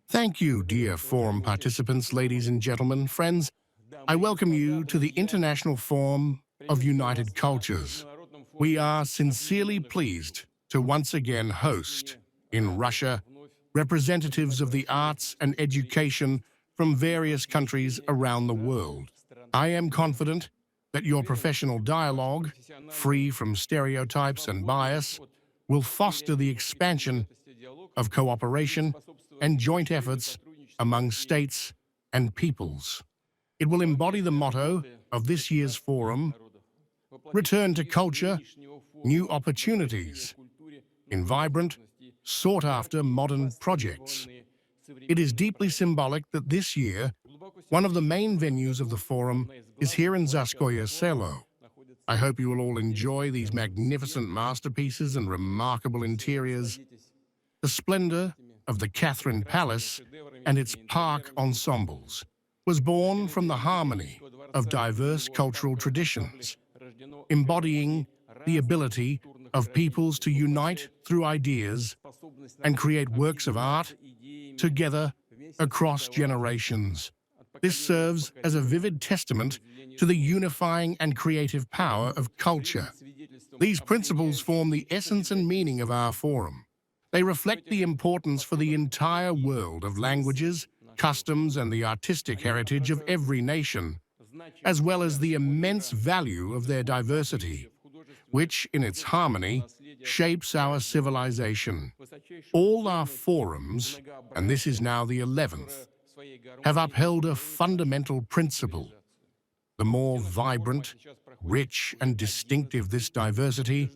Thank you, dear forum participants, ladies and gentlemen, friends. I welcome you to the International Forum of United Cultures. We are sincerely pleased to once again host, in Russia, representatives of the arts and education from various countries around the world. I am confident that your professional dialogue, free from stereotypes and bias, will foster the expansion of cooperation and joint efforts among states and peoples. It will embody the motto of this year's forum: return to culture, new opportunities, in vibrant, sought-after modern projects. It is deeply symbolic that this year, one of the main venues of the forum is here in Tsarskoye Selo. I hope you will all enjoy these magnificent masterpieces and remarkable interiors. The splendor of the Catherine Palace and its park ensembles was born from the harmony of diverse cultural traditions, embodying the ability of peoples to unite through ideas and create works of art together across generations. This serves as a vivid testament to the unifying and creative power of culture. These principles form the essence and meaning of our forum. They reflect the importance for the entire world of languages, customs, and the artistic heritage of every nation, as well as the immense value of their diversity, which, in its harmony, shapes our civilization. All our forums, and this is now the 11th, have upheld a fundamental principle. The more vibrant, rich, and distinctive this diversity,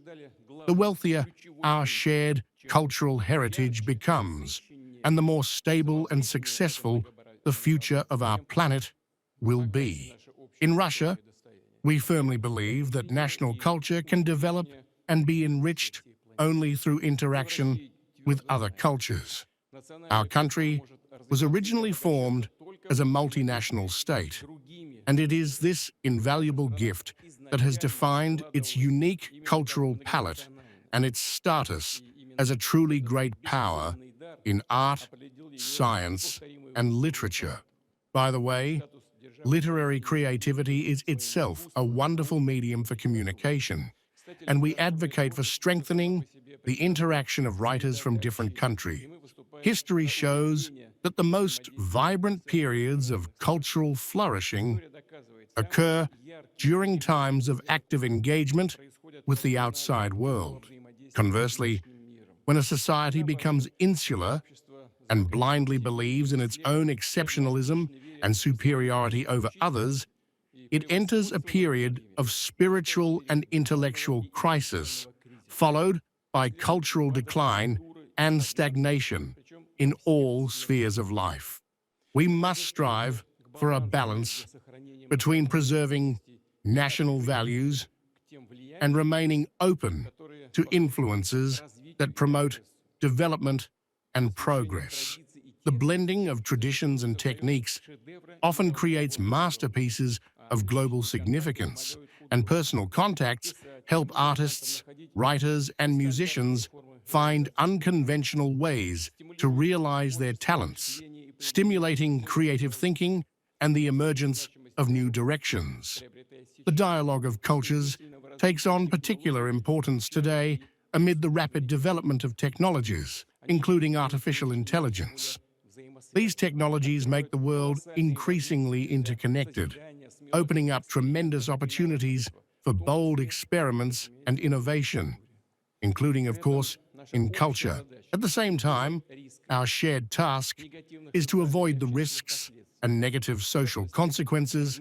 the wealthier our shared cultural heritage becomes, and the more stable and successful the future of our planet will be. In Russia, we firmly believe that national culture can develop and be enriched only through interaction with other cultures. Our country was originally formed as a multinational state, and it is this invaluable gift that has defined its unique cultural palette and its status as a truly great power in art, science, and literature. By the way, literary creativity is itself a wonderful medium for communication, and we advocate for strengthening the interaction of writers from different countries. History shows that the most vibrant periods of cultural flourishing occur during times of active engagement with the outside world. Conversely, when a society becomes insular and blindly believes in its own exceptionalism and superiority over others, it enters a period of spiritual and intellectual crisis, followed by cultural decline and stagnation in all spheres of life. We must strive for a balance between preserving national values and remaining open to influences that promote development and progress. The blending of traditions and techniques often creates masterpieces of global significance, and personal contacts help artists, writers, and musicians find unconventional ways to realize their talents, stimulating creative thinking and the emergence of new directions. The dialogue of cultures takes on particular importance today amid the rapid development of technologies, including artificial intelligence. These technologies make the world increasingly interconnected, opening up tremendous opportunities for bold experiments and innovation, including, of course, in culture. At the same time, our shared task is to avoid the risks and negative social consequences,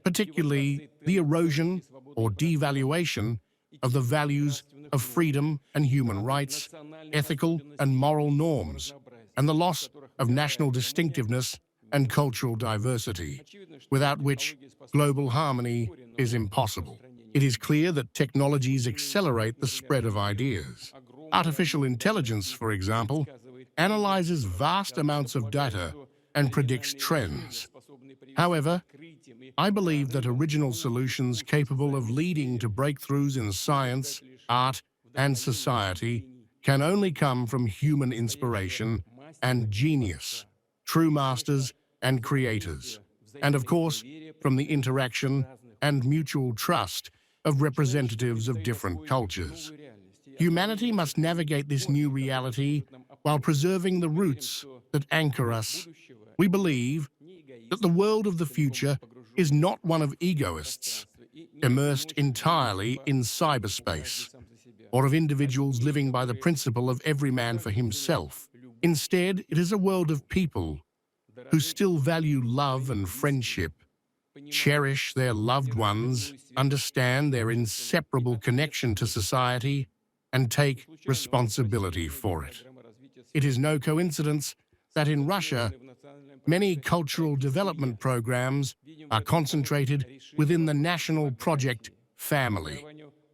particularly the erosion or devaluation of the values of freedom and human rights, ethical and moral norms, and the loss of national distinctiveness and cultural diversity, without which global harmony is impossible. It is clear that technologies accelerate the spread of ideas. Artificial intelligence, for example, analyzes vast amounts of data and predicts trends. However, I believe that original solutions capable of leading to breakthroughs in science, art, and society can only come from human inspiration and genius, true masters and creators, and of course, from the interaction and mutual trust of representatives of different cultures. Humanity must navigate this new reality while preserving the roots that anchor us. We believe that the world of the future is not one of egoists, immersed entirely in cyberspace, or of individuals living by the principle of every man for himself. Instead, it is a world of people who still value love and friendship, cherish their loved ones, understand their inseparable connection to society, and take responsibility for it. It is no coincidence that in Russia, many cultural development programs are concentrated within the national project family.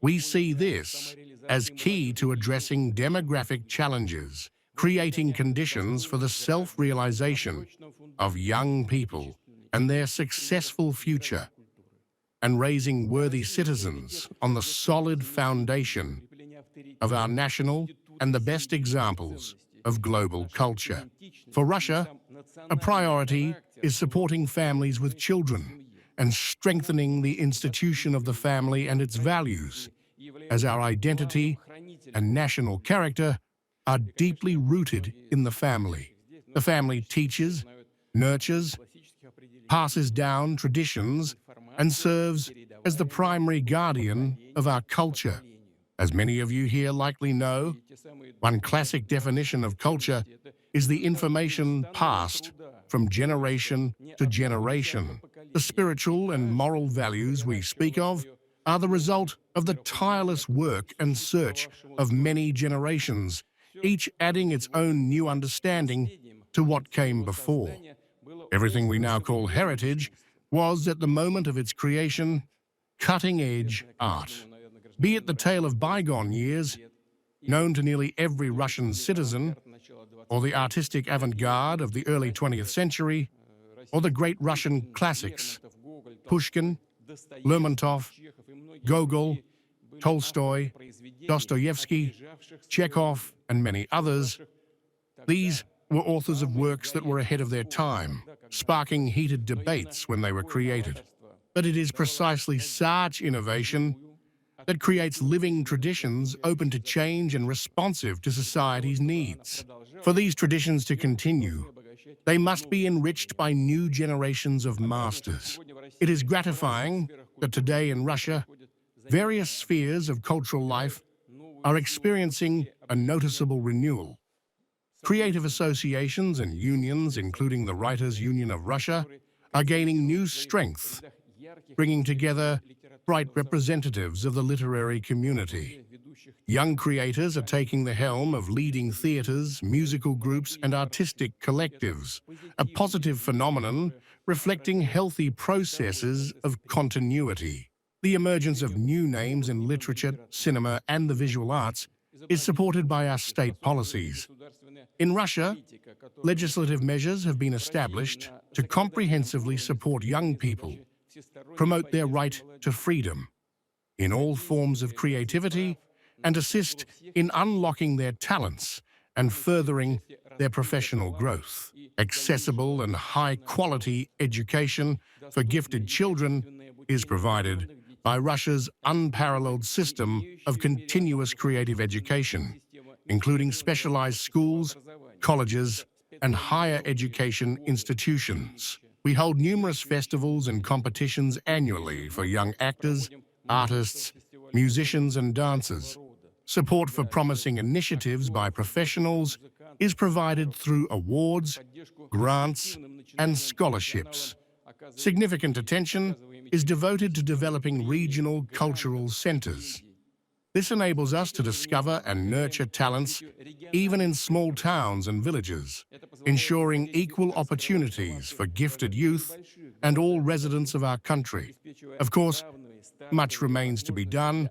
We see this as key to addressing demographic challenges, creating conditions for the self-realization of young people and their successful future, and raising worthy citizens on the solid foundation of our national and the best examples of global culture. For Russia, a priority is supporting families with children and strengthening the institution of the family and its values, as our identity and national character are deeply rooted in the family. The family teaches, nurtures, passes down traditions, and serves as the primary guardian of our culture. As many of you here likely know, one classic definition of culture is the information passed from generation to generation. The spiritual and moral values we speak of are the result of the tireless work and search of many generations, each adding its own new understanding to what came before. Everything we now call heritage was, at the moment of its creation, cutting-edge art. Be it the tale of bygone years, known to nearly every Russian citizen, or the artistic avant-garde of the early 20th century, or the great Russian classics, Pushkin, Lermontov, Gogol, Tolstoy, Dostoevsky, Chekhov, and many others. These were authors of works that were ahead of their time, sparking heated debates when they were created. But it is precisely such innovation that creates living traditions open to change and responsive to society's needs. For these traditions to continue, they must be enriched by new generations of masters. It is gratifying that today in Russia, various spheres of cultural life are experiencing a noticeable renewal. Creative associations and unions, including the Writers' Union of Russia, are gaining new strength, bringing together bright representatives of the literary community. Young creators are taking the helm of leading theaters, musical groups, and artistic collectives, a positive phenomenon reflecting healthy processes of continuity. The emergence of new names in literature, cinema, and the visual arts is supported by our state policies. In Russia, legislative measures have been established to comprehensively support young people, promote their right to freedom in all forms of creativity, and assist in unlocking their talents and furthering their professional growth. Accessible and high-quality education for gifted children is provided by Russia's unparalleled system of continuous creative education, including specialized schools, colleges, and higher education institutions. We hold numerous festivals and competitions annually for young actors, artists, musicians, and dancers. Support for promising initiatives by professionals is provided through awards, grants, and scholarships. Significant attention is devoted to developing regional cultural centers. This enables us to discover and nurture talents even in small towns and villages, ensuring equal opportunities for gifted youth and all residents of our country. Of course, much remains to be done,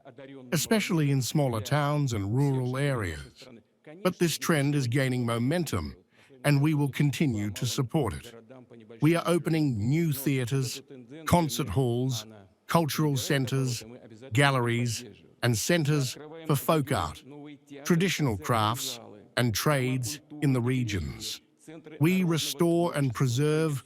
especially in smaller towns and rural areas. But this trend is gaining momentum, and we will continue to support it. We are opening new theaters, concert halls, cultural centers, galleries, and centers for folk art, traditional crafts, and trades in the regions. We restore and preserve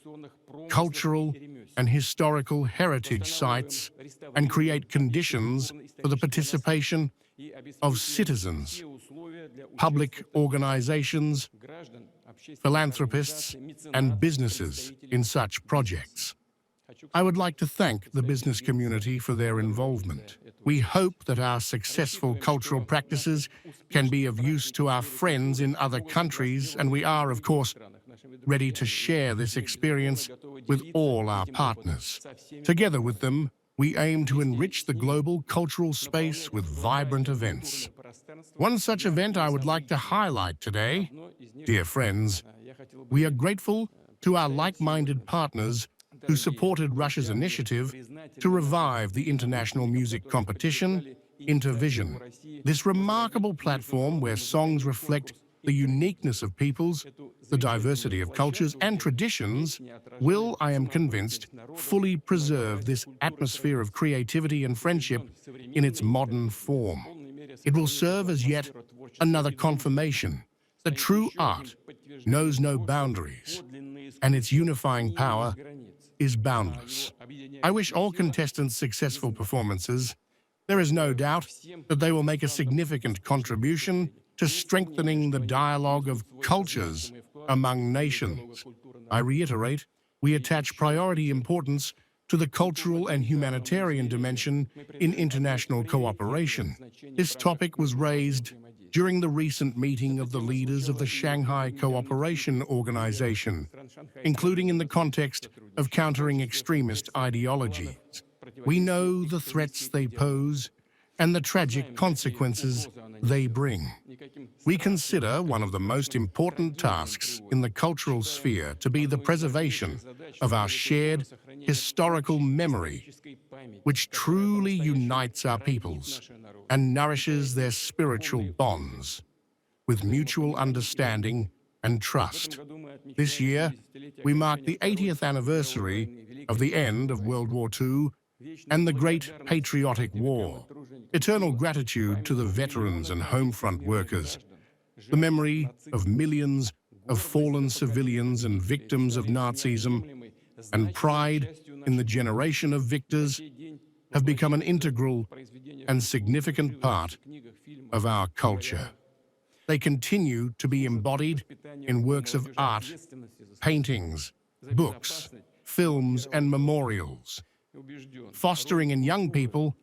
cultural and historical heritage sites and create conditions for the participation of citizens, public organizations, philanthropists, and businesses in such projects. I would like to thank the business community for their involvement. We hope that our successful cultural practices can be of use to our friends in other countries, and we are, of course, ready to share this experience with all our partners. Together with them, we aim to enrich the global cultural space with vibrant events. One such event I would like to highlight today. Dear friends, we are grateful to our like-minded partners who supported Russia's initiative to revive the international music competition, Intervision. This remarkable platform where songs reflect the uniqueness of peoples, the diversity of cultures and traditions, will, I am convinced, fully preserve this atmosphere of creativity and friendship in its modern form. It will serve as yet another confirmation that true art knows no boundaries, and its unifying power is boundless. I wish all contestants successful performances. There is no doubt that they will make a significant contribution to strengthening the dialogue of cultures among nations. I reiterate, we attach priority importance to the cultural and humanitarian dimension in international cooperation. This topic was raised during the recent meeting of the leaders of the Shanghai Cooperation Organization, including in the context of countering extremist ideologies. We know the threats they pose and the tragic consequences they bring. We consider one of the most important tasks in the cultural sphere to be the preservation of our shared historical memory, which truly unites our peoples and nourishes their spiritual bonds with mutual understanding and trust. This year, we mark the 80th anniversary of the end of World War II and the Great Patriotic War. Eternal gratitude to the veterans and homefront workers. The memory of millions of fallen civilians and victims of Nazism and pride in the generation of victors have become an integral and significant part of our culture. They continue to be embodied in works of art, paintings, books, films, and memorials, fostering in young people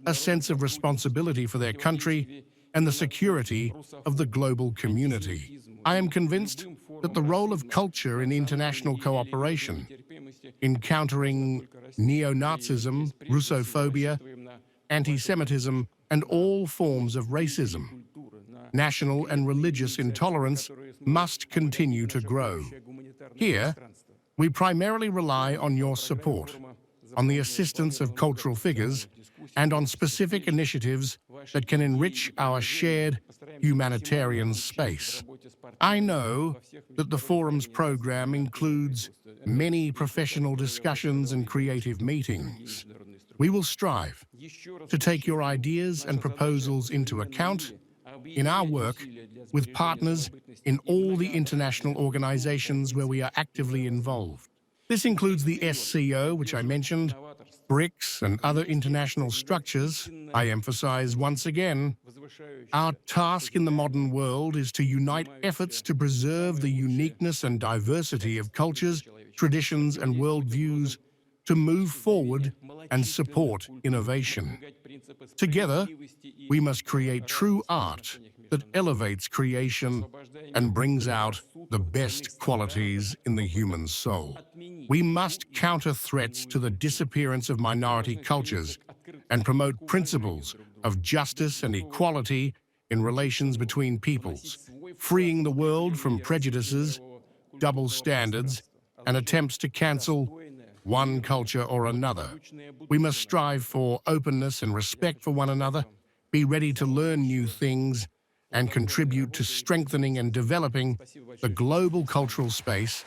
a sense of responsibility for their country and the security of the global community. I am convinced that the role of culture in international cooperation, in countering neo-Nazism, Russophobia, anti-Semitism, and all forms of racism, national and religious intolerance must continue to grow. Here, we primarily rely on your support, on the assistance of cultural figures, and on specific initiatives that can enrich our shared humanitarian space. I know that the forum's program includes many professional discussions and creative meetings. We will strive to take your ideas and proposals into account in our work with partners in all the international organizations where we are actively involved. This includes the SCO, which I mentioned, BRICS, and other international structures. I emphasize once again, our task in the modern world is to unite efforts to preserve the uniqueness and diversity of cultures, traditions, and worldviews, to move forward and support innovation. Together, we must create true art that elevates creation and brings out the best qualities in the human soul. We must counter threats to the disappearance of minority cultures and promote principles of justice and equality in relations between peoples, freeing the world from prejudices, double standards, and attempts to cancel one culture or another. We must strive for openness and respect for one another, be ready to learn new things, and contribute to strengthening and developing the global cultural space.